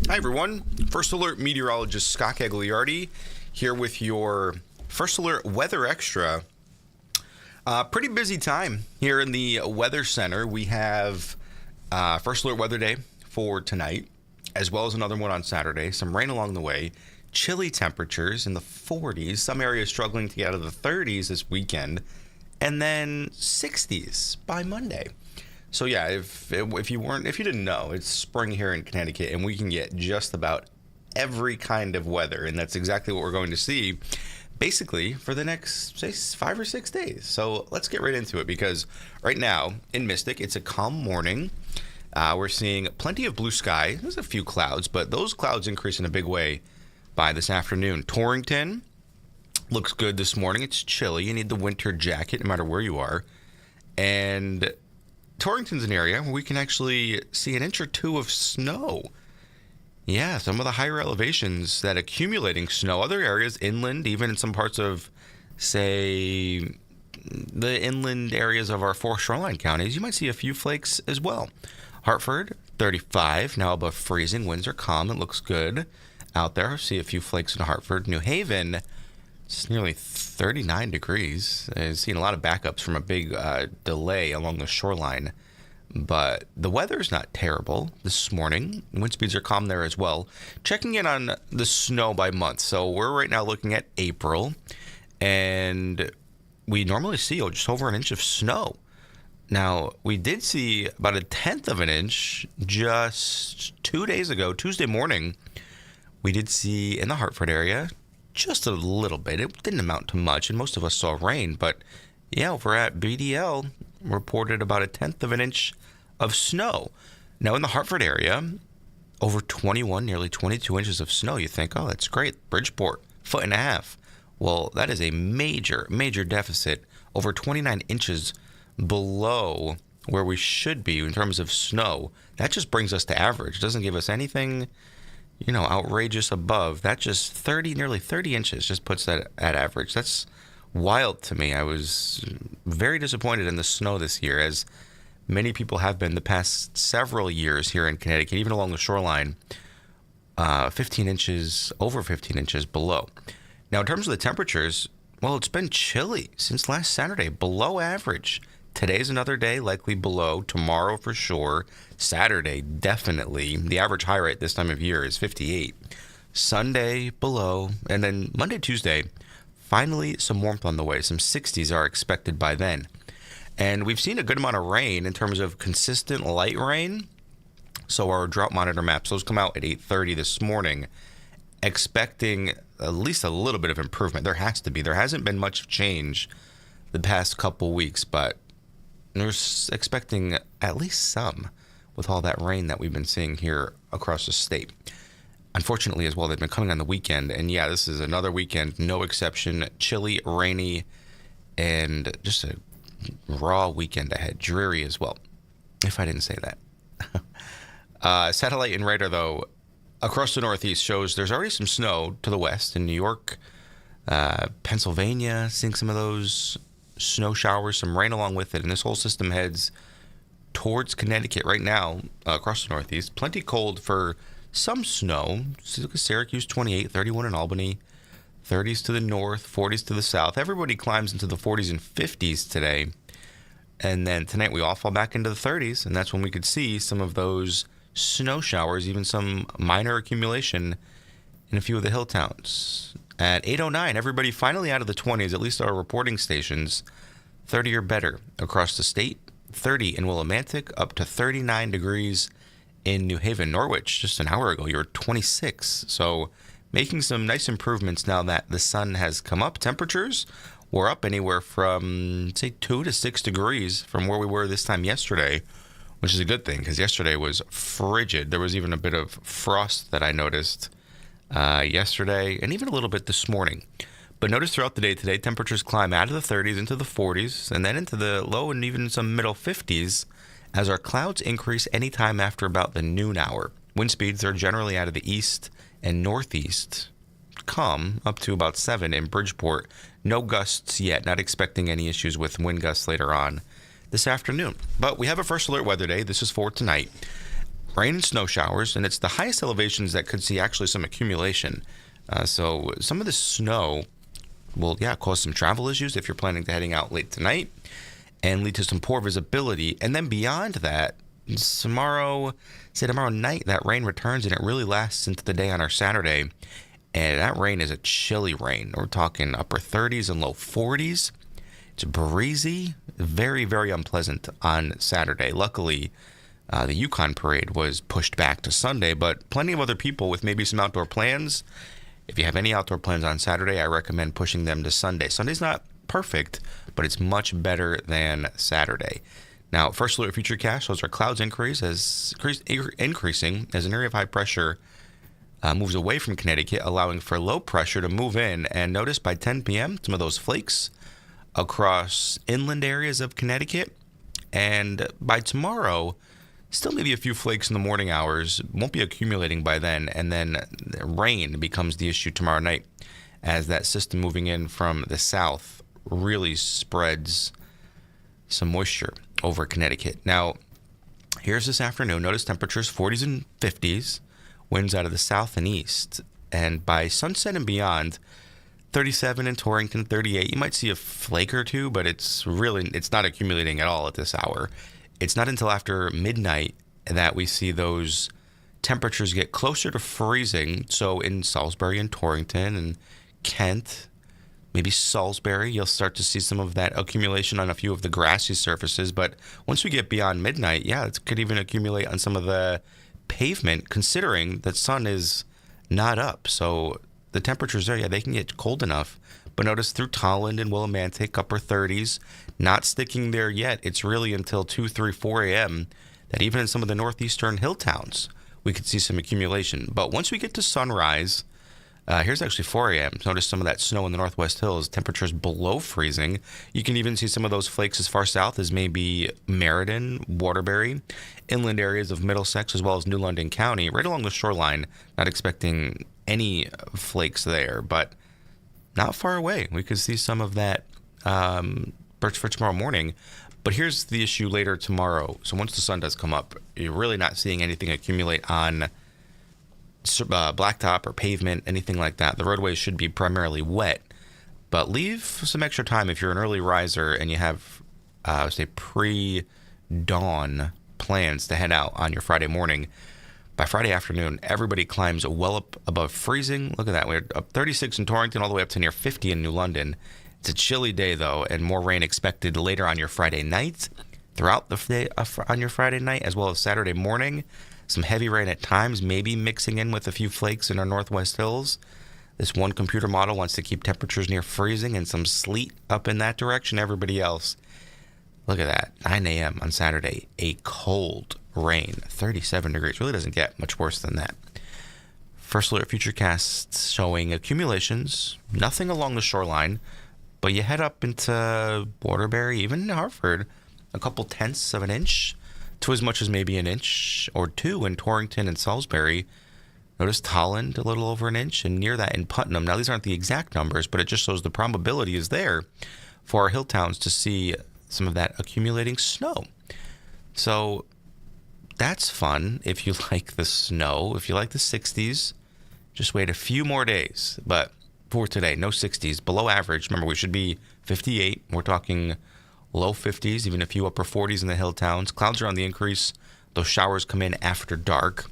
Hi, everyone. First Alert Meteorologist Scott Gagliardi here with your First Alert Weather Extra. Pretty busy time here in the Weather Center. We have First Alert Weather Day for tonight, as well as another one on Saturday. Some rain along the way. Chilly temperatures in the 40s. Some areas struggling to get out of the 30s this weekend. And then 60s by Monday. So yeah, if you didn't know, it's spring here in Connecticut, and we can get just about every kind of weather, and that's exactly what we're going to see, basically for the next, say, 5 or 6 days. So let's get right into it, because right now in Mystic, it's a calm morning. We're seeing plenty of blue sky. There's a few clouds, but those clouds increase in a big way by this afternoon. Torrington looks good this morning. It's chilly. You need the winter jacket no matter where you are, and Torrington's an area where we can actually see an inch or two of snow. Yeah, some of the higher elevations that accumulating snow. Other areas, inland, even in some parts of, say, the inland areas of our 4 shoreline counties, you might see a few flakes as well. Hartford, 35, now above freezing. Winds are calm. It looks good out there. See a few flakes in Hartford. New Haven, it's nearly 39 degrees. I've seen a lot of backups from a big delay along the shoreline. But the weather's not terrible this morning. Wind speeds are calm there as well. Checking in on the snow by month. So we're right now looking at April. And we normally see just over an inch of snow. Now, we did see about 1/10 of an inch just 2 days ago, Tuesday morning. We did see in the Hartford area just a little bit. It didn't amount to much, and most of us saw rain. But yeah, over at BDL, reported about 1/10 of an inch of snow. Now in the Hartford area, over 21, nearly 22 inches of snow. You think, oh, that's great. Bridgeport, 1.5 feet. Well, that is a major, major deficit. Over 29 inches below where we should be in terms of snow. That just brings us to average. It doesn't give us anything, outrageous above. That just nearly 30 inches just puts that at average. That's wild to me. I was very disappointed in the snow this year, as many people have been the past several years here in Connecticut, even along the shoreline, 15 inches, over 15 inches below. Now, in terms of the temperatures, well, it's been chilly since last Saturday, below average. Today's another day, likely below. Tomorrow for sure. Saturday, definitely. The average high rate this time of year is 58. Sunday, below. And then Monday, Tuesday, finally some warmth on the way. Some 60s are expected by then. And we've seen a good amount of rain in terms of consistent light rain. So our drought monitor maps, those come out at 8:30 this morning, expecting at least a little bit of improvement. There has to be. There hasn't been much change the past couple weeks, but they're expecting at least some with all that rain that we've been seeing here across the state. Unfortunately, as well, they've been coming on the weekend. And yeah, this is another weekend, no exception. Chilly, rainy, and just a raw weekend ahead. Dreary as well, if I didn't say that. Satellite and radar, though, across the Northeast shows there's already some snow to the west in New York, Pennsylvania, seeing some of those snow showers, some rain along with it. And this whole system heads towards Connecticut right now across the Northeast. Plenty cold for some snow. Syracuse 28, 31 in Albany, 30s to the north, 40s to the south. Everybody climbs into the 40s and 50s today. And then tonight we all fall back into the 30s, and that's when we could see some of those snow showers, even some minor accumulation in a few of the hill towns. At 8:09, everybody finally out of the 20s, at least our reporting stations, 30 or better across the state. 30 in Willimantic, up to 39 degrees in New Haven. Norwich, just an hour ago, you were 26. So making some nice improvements now that the sun has come up. Temperatures were up anywhere from, say, 2 to 6 degrees from where we were this time yesterday, which is a good thing because yesterday was frigid. There was even a bit of frost that I noticed yesterday, and even a little bit this morning. But notice throughout the day today, temperatures climb out of the 30s into the 40s, and then into the low and even some middle 50s as our clouds increase anytime after about the noon hour. Wind speeds are generally out of the east and northeast, calm up to about 7 in Bridgeport. No gusts yet, not expecting any issues with wind gusts later on this afternoon. But we have a first alert weather day. This is for tonight. rain and snow showers, and it's the highest elevations that could see actually some accumulation. So some of the snow will, cause some travel issues if you're planning to heading out late tonight and lead to some poor visibility. And then beyond that, tomorrow night, that rain returns and it really lasts into the day on our Saturday. And that rain is a chilly rain. We're talking upper 30s and low 40s. It's breezy, very, very unpleasant on Saturday. Luckily, the Yukon parade was pushed back to Sunday, but plenty of other people with maybe some outdoor plans. If you have any outdoor plans on Saturday, I recommend pushing them to Sunday. Sunday's not perfect, but it's much better than Saturday. Now, first alert Futurecast shows our clouds increasing as an area of high pressure moves away from Connecticut, allowing for low pressure to move in. And notice by 10 p.m., some of those flakes across inland areas of Connecticut. And by tomorrow, still maybe a few flakes in the morning hours, won't be accumulating by then, and then rain becomes the issue tomorrow night as that system moving in from the south really spreads some moisture over Connecticut. Now, here's this afternoon. Notice temperatures 40s and 50s, winds out of the south and east, and by sunset and beyond, 37 in Torrington, 38. You might see a flake or two, but it's not accumulating at all at this hour. It's not until after midnight that we see those temperatures get closer to freezing. So in Salisbury and Torrington and Kent, maybe Salisbury, you'll start to see some of that accumulation on a few of the grassy surfaces. But once we get beyond midnight, it could even accumulate on some of the pavement, considering that sun is not up. So the temperatures there, they can get cold enough. But notice through Tolland and Willimantic, upper 30s, not sticking there yet. It's really until 2, 3, 4 a.m. that even in some of the northeastern hill towns, we could see some accumulation. But once we get to sunrise, here's actually 4 a.m. Notice some of that snow in the northwest hills, temperatures below freezing. You can even see some of those flakes as far south as maybe Meriden, Waterbury, inland areas of Middlesex, as well as New London County, right along the shoreline. Not expecting any flakes there, but not far away. We could see some of that for tomorrow morning. But here's the issue later tomorrow. So once the sun does come up, you're really not seeing anything accumulate on blacktop or pavement, anything like that. The roadways should be primarily wet, but leave some extra time if you're an early riser and you have, say, pre-dawn plans to head out on your Friday morning. By Friday afternoon, everybody climbs well up above freezing. Look at that. We're up 36 in Torrington, all the way up to near 50 in New London. It's a chilly day, though, and more rain expected later on your Friday night, throughout the day on your Friday night, as well as Saturday morning. Some heavy rain at times, maybe mixing in with a few flakes in our northwest hills. This one computer model wants to keep temperatures near freezing and some sleet up in that direction. Everybody else, look at that. 9 a.m. on Saturday, a cold rain, 37 degrees. Really doesn't get much worse than that. First alert Futurecast showing accumulations, nothing along the shoreline, but you head up into Waterbury, even Hartford, a couple tenths of an inch to as much as maybe an inch or two in Torrington and Salisbury. Notice Tolland a little over an inch, and near that in Putnam. Now, these aren't the exact numbers, but it just shows the probability is there for our hill towns to see some of that accumulating snow. So that's fun if you like the snow. If you like the 60s, just wait a few more days. But for today, no 60s, below average. Remember, we should be 58. We're talking low 50s, even a few upper 40s in the hill towns. Clouds are on the increase. Those showers come in after dark.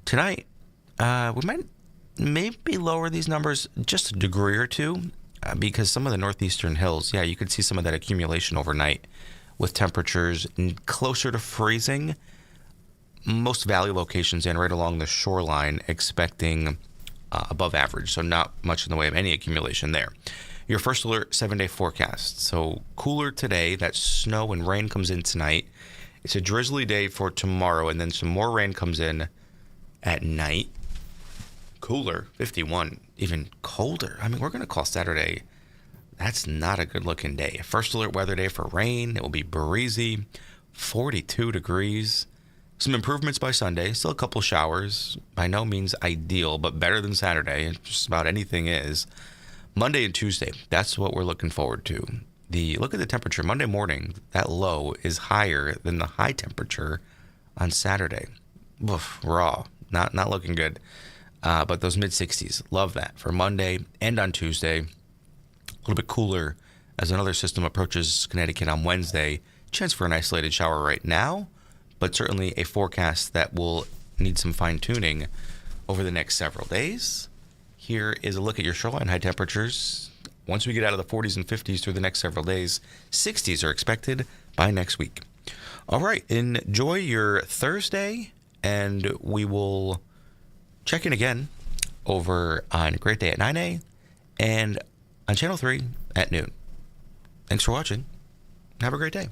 Tonight, we might maybe lower these numbers just a degree or two because some of the northeastern hills, you could see some of that accumulation overnight with temperatures closer to freezing. Most valley locations and right along the shoreline expecting above average, so not much in the way of any accumulation there. Your first alert 7-day forecast. So cooler today. That snow and rain comes in tonight. It's a drizzly day for tomorrow, and then some more rain comes in at night. Cooler, 51, even colder. I mean, we're going to call Saturday. That's not a good looking day. First alert weather day for rain. It will be breezy, 42 degrees. Some improvements by Sunday. Still a couple showers. By no means ideal, but better than Saturday. Just about anything is. Monday and Tuesday, that's what we're looking forward to. Look at the temperature. Monday morning, that low is higher than the high temperature on Saturday. Oof, raw. Not looking good. But those mid-60s, love that. For Monday and on Tuesday, a little bit cooler as another system approaches Connecticut on Wednesday. Chance for an isolated shower right now, but certainly a forecast that will need some fine-tuning over the next several days. Here is a look at your shoreline high temperatures. Once we get out of the 40s and 50s through the next several days, 60s are expected by next week. All right, enjoy your Thursday, and we will check in again over on Great Day at 9 and on Channel 3 at noon. Thanks for watching. Have a great day.